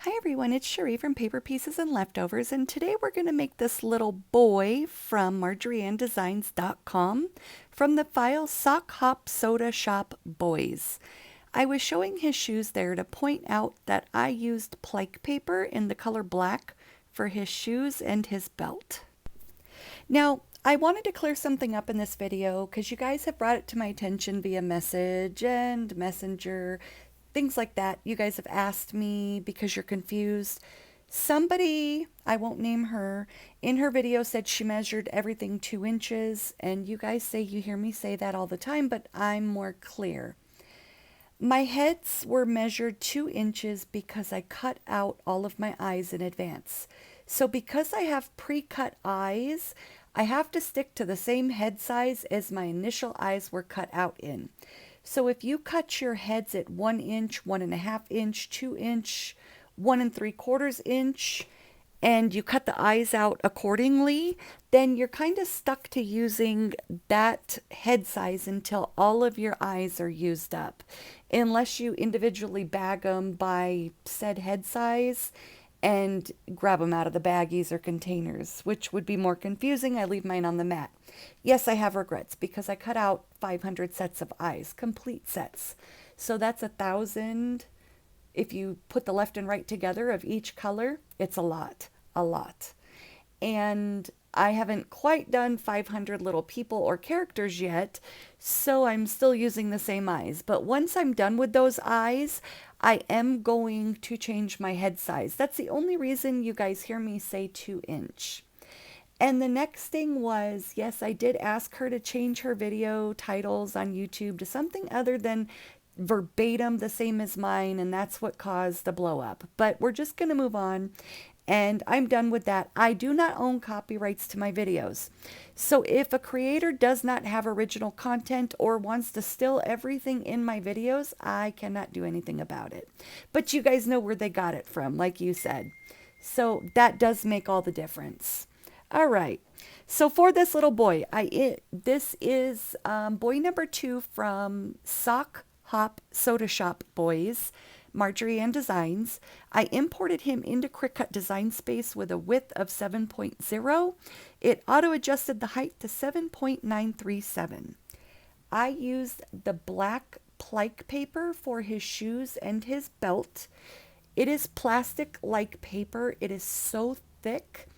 Hi everyone, it's Cherie from Paper Pieces and Leftovers, and today we're going to make this little boy from MarjorieAnnDesigns.com from the file Sock Hop Soda Shop Boys. I was showing his shoes there to point out that I used plique paper in the color black for his shoes and his belt. Now, I wanted to clear something up in this video because you guys have brought it to my attention via message and messenger, things like that. You guys have asked me because you're confused. Somebody, I won't name her, in her video said she measured everything 2 inches, and you guys say you hear me say that all the time, but I'm more clear. My heads were measured 2 inches because I cut out all of my eyes in advance. So because I have pre-cut eyes, I have to stick to the same head size as my initial eyes were cut out in. So if you cut your heads at 1 inch, 1.5 inch, 2 inch, 1 3/4 inch, and you cut the eyes out accordingly, then you're kind of stuck to using that head size until all of your eyes are used up. Unless you individually bag them by said head size and grab them out of the baggies or containers, which would be more confusing. I leave mine on the mat. Yes, I have regrets because I cut out 500 sets of eyes, complete sets. So that's 1,000. If you put the left and right together of each color, it's a lot, a lot. And I haven't quite done 500 little people or characters yet, so I'm still using the same eyes. But once I'm done with those eyes, I am going to change my head size. That's the only reason you guys hear me say 2 inch. And the next thing was, yes, I did ask her to change her video titles on YouTube to something other than verbatim the same as mine, and that's what caused the blow up. But we're just going to move on, and I'm done with that. I do not own copyrights to my videos. So if a creator does not have original content or wants to steal everything in my videos, I cannot do anything about it. But you guys know where they got it from, like you said. So that does make all the difference. All right. So for this little boy, this is boy number 2 from Sock Hop Soda Shop Boys, Marjorie Ann Designs. I imported him into Cricut Design Space with a width of 7.0. It auto-adjusted the height to 7.937. I used the black plique paper for his shoes and his belt. It is plastic-like paper. It is so thick.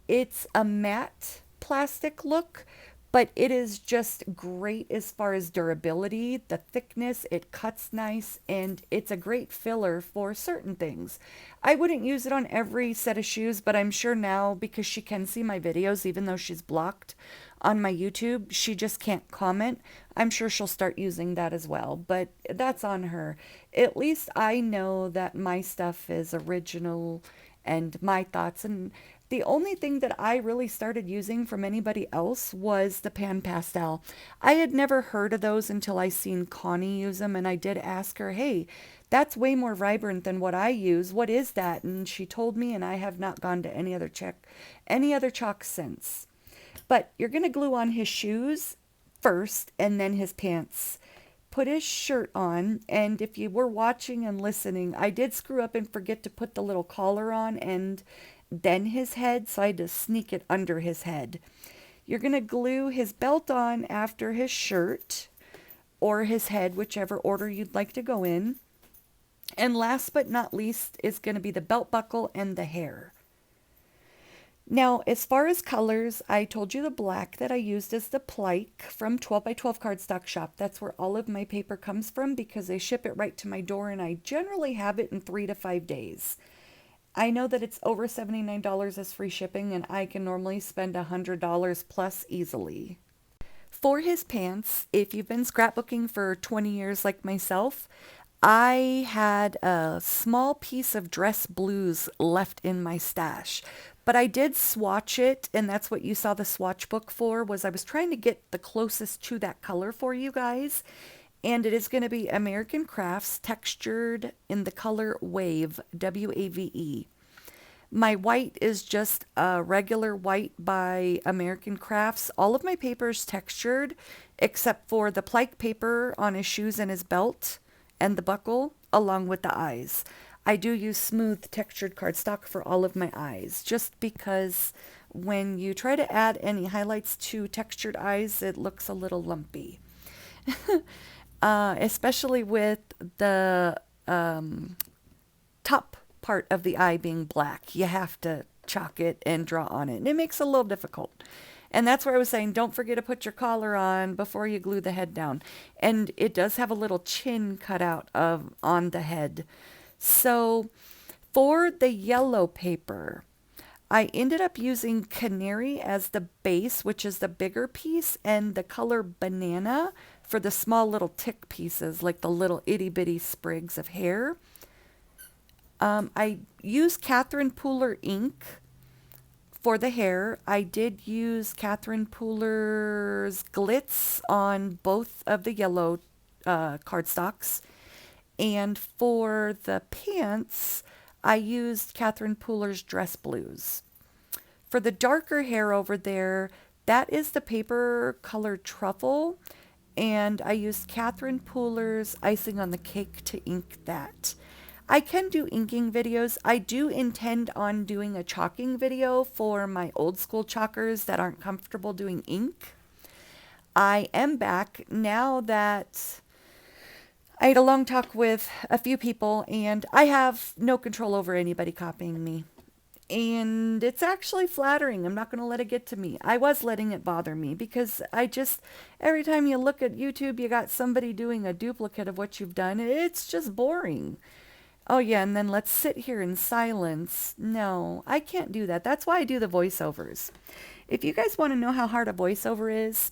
It's a matte plastic look, but it is just great as far as durability, the thickness, it cuts nice, and it's a great filler for certain things. I wouldn't use it on every set of shoes, but I'm sure now, because she can see my videos, even though she's blocked on my YouTube, she just can't comment. I'm sure she'll start using that as well, but that's on her. At least I know that my stuff is original and my thoughts, and the only thing that I really started using from anybody else was the pan pastel. I had never heard of those until I seen Connie use them, and I did ask her, hey, that's way more vibrant than what I use. What is that? And she told me, and I have not gone to any other chalk since. But you're going to glue on his shoes first and then his pants. Put his shirt on, and if you were watching and listening, I did screw up and forget to put the little collar on and then his head, so I had to sneak it under his head. You're going to glue his belt on after his shirt or his head, whichever order you'd like to go in. And last but not least is going to be the belt buckle and the hair. Now, as far as colors, I told you the black that I used is the plique from 12 by 12 Cardstock Shop. That's where all of my paper comes from because they ship it right to my door, and I generally have it in 3 to 5 days. I know that it's over $79 as free shipping, and I can normally spend $100 plus easily. For his pants, if you've been scrapbooking for 20 years like myself, I had a small piece of dress blues left in my stash. But I did swatch it, and that's what you saw the swatch book for, was I was trying to get the closest to that color for you guys. And it is going to be American Crafts, textured in the color Wave, W-A-V-E. My white is just a regular white by American Crafts. All of my paper is textured, except for the plique paper on his shoes and his belt, and the buckle, along with the eyes. I do use smooth textured cardstock for all of my eyes, just because when you try to add any highlights to textured eyes, it looks a little lumpy. Especially with the top part of the eye being black. You have to chalk it and draw on it, and it makes it a little difficult. And that's where I was saying, don't forget to put your collar on before you glue the head down. And it does have a little chin cut out on the head. So for the yellow paper, I ended up using Canary as the base, which is the bigger piece, and the color Banana for the small little tick pieces, like the little itty bitty sprigs of hair. I used Catherine Pooler ink for the hair. I did use Catherine Pooler's glitz on both of the yellow cardstocks. And for the pants, I used Catherine Pooler's Dress Blues. For the darker hair over there, that is the paper colored Truffle. And I used Catherine Pooler's Icing on the Cake to ink that. I can do inking videos. I do intend on doing a chalking video for my old school chalkers that aren't comfortable doing ink. I am back now that I had a long talk with a few people, and I have no control over anybody copying me. And it's actually flattering. I'm not going to let it get to me. I was letting it bother me because every time you look at YouTube, you got somebody doing a duplicate of what you've done. It's just boring. Oh yeah, and then let's sit here in silence. No, I can't do that. That's why I do the voiceovers. If you guys want to know how hard a voiceover is,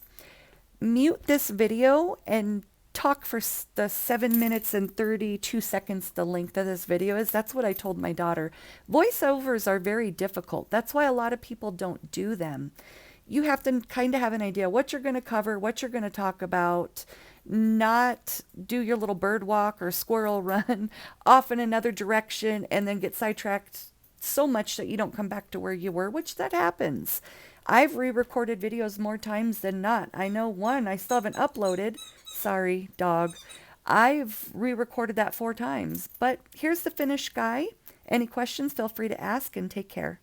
mute this video and talk for the 7 minutes and 32 seconds the length of this video is. That's what I told my daughter. Voiceovers are very difficult. That's why a lot of people don't do them. You have to kind of have an idea what you're going to cover, what you're going to talk about, not do your little bird walk or squirrel run off in another direction and then get sidetracked so much that you don't come back to where you were, which that happens. I've re-recorded videos more times than not. I know one I still haven't uploaded. Sorry, dog. I've re-recorded that 4 times. But here's the finished guy. Any questions, feel free to ask, and take care.